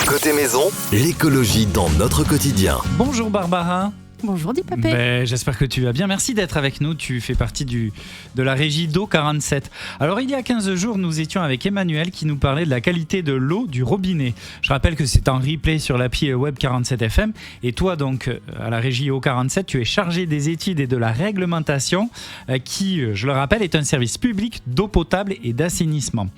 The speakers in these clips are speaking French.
Côté maison, l'écologie dans notre quotidien. Bonjour Barbara. Bonjour Di Papé. J'espère que tu vas bien. Merci d'être avec nous. Tu fais partie de la régie d'eau 47. Alors il y a 15 jours, nous étions avec Emmanuel qui nous parlait de la qualité de l'eau du robinet. Je rappelle que c'est en replay sur l'appli Web 47 FM. Et toi donc, à la régie eau 47, tu es chargé des études et de la réglementation qui, je le rappelle, est un service public d'eau potable et d'assainissement.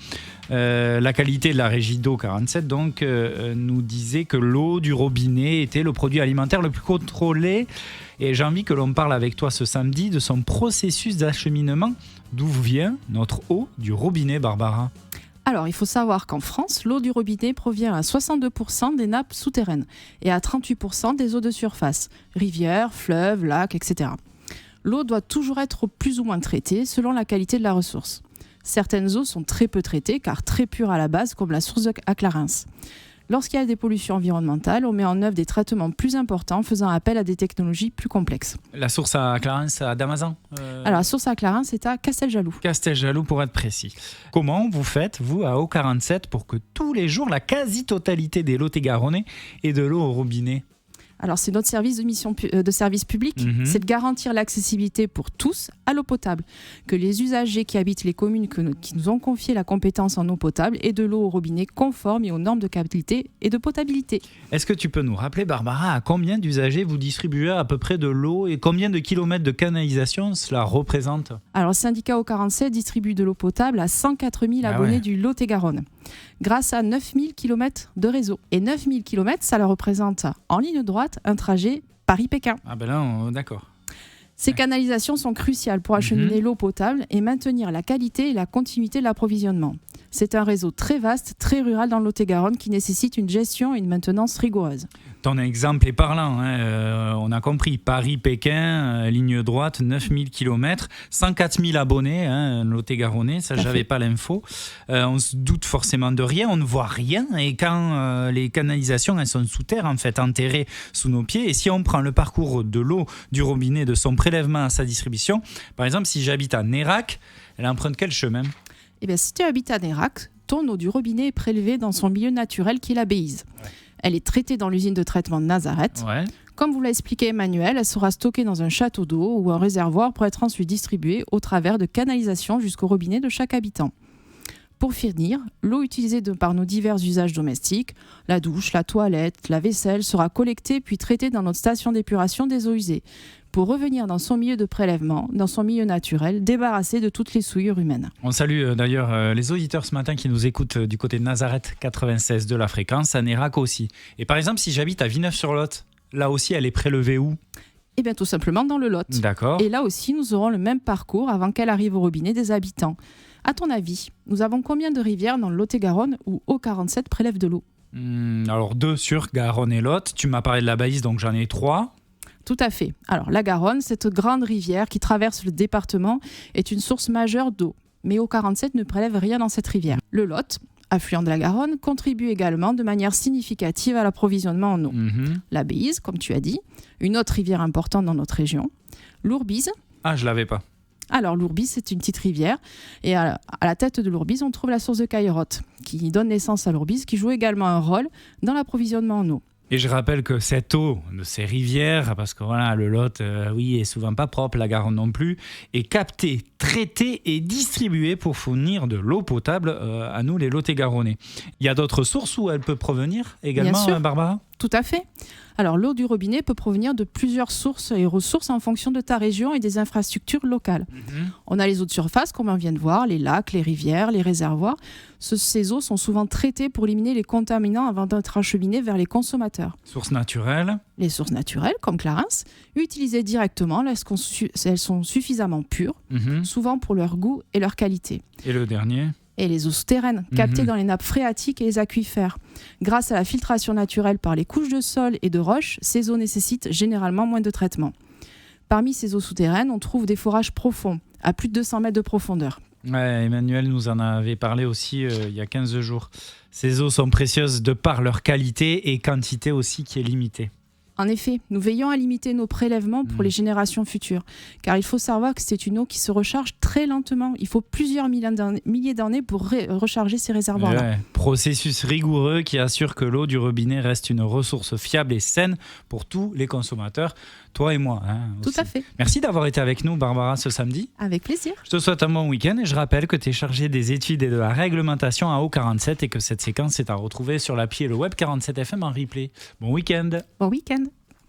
La qualité de la régie d'eau 47 donc, nous disait que l'eau du robinet était le produit alimentaire le plus contrôlé. Et j'ai envie que l'on parle avec toi ce samedi de son processus d'acheminement. D'où vient notre eau du robinet, Barbara ? Alors, il faut savoir qu'en France, l'eau du robinet provient à 62% des nappes souterraines et à 38% des eaux de surface, rivières, fleuves, lacs, etc. L'eau doit toujours être plus ou moins traitée selon la qualité de la ressource. Certaines eaux sont très peu traitées car très pures à la base, comme la source à Clarens. Lorsqu'il y a des pollutions environnementales, on met en œuvre des traitements plus importants faisant appel à des technologies plus complexes. La source à Clarens, à Damazan Alors, la source à Clarens, c'est à Casteljaloux. Casteljaloux pour être précis. Comment vous faites, vous, à Eau47, pour que tous les jours, la quasi-totalité des Lot-et-Garonnais aient de l'eau au robinet ? Alors, c'est notre service de service public, c'est de garantir l'accessibilité pour tous à l'eau potable, que les usagers qui habitent les communes qui nous ont confié la compétence en eau potable aient de l'eau au robinet conforme et aux normes de qualité et de potabilité. Est-ce que tu peux nous rappeler, Barbara, à combien d'usagers vous distribuez à peu près de l'eau et combien de kilomètres de canalisation cela représente ? Alors, le syndicat Eau47 distribue de l'eau potable à 104 000 abonnés du Lot-et-Garonne, grâce à 9 000 km de réseau. Et 9 000 km, ça leur représente en ligne droite un trajet Paris-Pékin. Ah ben là, d'accord. Ces canalisations sont cruciales pour acheminer l'eau potable et maintenir la qualité et la continuité de l'approvisionnement. C'est un réseau très vaste, très rural dans le Lot-et-Garonne qui nécessite une gestion et une maintenance rigoureuse. Ton exemple est parlant, on a compris. Paris-Pékin, ligne droite, 9000 km, 104 000 abonnés, Lot-et-Garonnais, ça j'avais pas l'info. On se doute forcément de rien, on ne voit rien. Et quand les canalisations, elles sont sous terre, en fait, enterrées sous nos pieds. Et si on prend le parcours de l'eau du robinet, de son prélèvement à sa distribution, par exemple, si j'habite à Nérac, elle emprunte quel chemin ? Eh bien, si tu habites à Nérac, ton eau du robinet est prélevée dans son milieu naturel qui est la Béise. Elle est traitée dans l'usine de traitement de Nazareth. Comme vous l'a expliqué Emmanuel, elle sera stockée dans un château d'eau ou un réservoir pour être ensuite distribuée au travers de canalisations jusqu'au robinet de chaque habitant. Pour finir, l'eau utilisée par nos divers usages domestiques, la douche, la toilette, la vaisselle, sera collectée puis traitée dans notre station d'épuration des eaux usées, pour revenir dans son milieu de prélèvement, dans son milieu naturel, débarrassé de toutes les souillures humaines. On salue d'ailleurs les auditeurs ce matin qui nous écoutent du côté de Nazareth 96 de la fréquence, à Nérac aussi. Et par exemple, si j'habite à Villeneuve-sur-Lot, là aussi elle est prélevée où ? Eh bien tout simplement dans le Lot. D'accord. Et là aussi, nous aurons le même parcours avant qu'elle arrive au robinet des habitants. À ton avis, nous avons combien de rivières dans le Lot-et-Garonne où Eau47 prélève de l'eau ? Alors 2 sur Garonne et Lot. Tu m'as parlé de la Baïse, donc j'en ai 3. Tout à fait. Alors la Garonne, cette grande rivière qui traverse le département, est une source majeure d'eau. Mais Eau47 ne prélève rien dans cette rivière. Le Lot, affluent de la Garonne, contribue également de manière significative à l'approvisionnement en eau. La Béise, comme tu as dit, une autre rivière importante dans notre région. L'Ourbise. Ah, je l'avais pas. Alors l'Ourbise, c'est une petite rivière et à la tête de l'Ourbise, on trouve la source de Caillerotte qui donne naissance à l'Ourbise, qui joue également un rôle dans l'approvisionnement en eau. Et je rappelle que cette eau de ces rivières, parce que voilà, le Lot, est souvent pas propre, la Garonne non plus, est captée, traitée et distribuée pour fournir de l'eau potable à nous, les Lot-et-Garonnais. Il y a d'autres sources où elle peut provenir également, Bien sûr. Barbara ? Tout à fait. Alors l'eau du robinet peut provenir de plusieurs sources et ressources en fonction de ta région et des infrastructures locales. On a les eaux de surface, comme on vient de voir, les lacs, les rivières, les réservoirs. Ces eaux sont souvent traitées pour éliminer les contaminants avant d'être acheminées vers les consommateurs. Sources naturelles. Les sources naturelles, comme Clarens, utilisées directement lorsqu'elles sont suffisamment pures, souvent pour leur goût et leur qualité. Et le dernier ? Et les eaux souterraines, captées dans les nappes phréatiques et les aquifères. Grâce à la filtration naturelle par les couches de sol et de roches, ces eaux nécessitent généralement moins de traitement. Parmi ces eaux souterraines, on trouve des forages profonds, à plus de 200 mètres de profondeur. Ouais, Emmanuel nous en avait parlé aussi il y a 15 jours. Ces eaux sont précieuses de par leur qualité et quantité aussi qui est limitée. En effet, nous veillons à limiter nos prélèvements pour les générations futures, car il faut savoir que c'est une eau qui se recharge très lentement. Il faut plusieurs milliers d'années pour recharger ces réservoirs-là. Ouais, processus rigoureux qui assure que l'eau du robinet reste une ressource fiable et saine pour tous les consommateurs, toi et moi. Tout à fait. Merci d'avoir été avec nous, Barbara, ce samedi. Avec plaisir. Je te souhaite un bon week-end et je rappelle que tu es chargée des études et de la réglementation à O47 et que cette séquence est à retrouver sur l'appli et le web 47 FM en replay. Bon week-end. Bon week-end.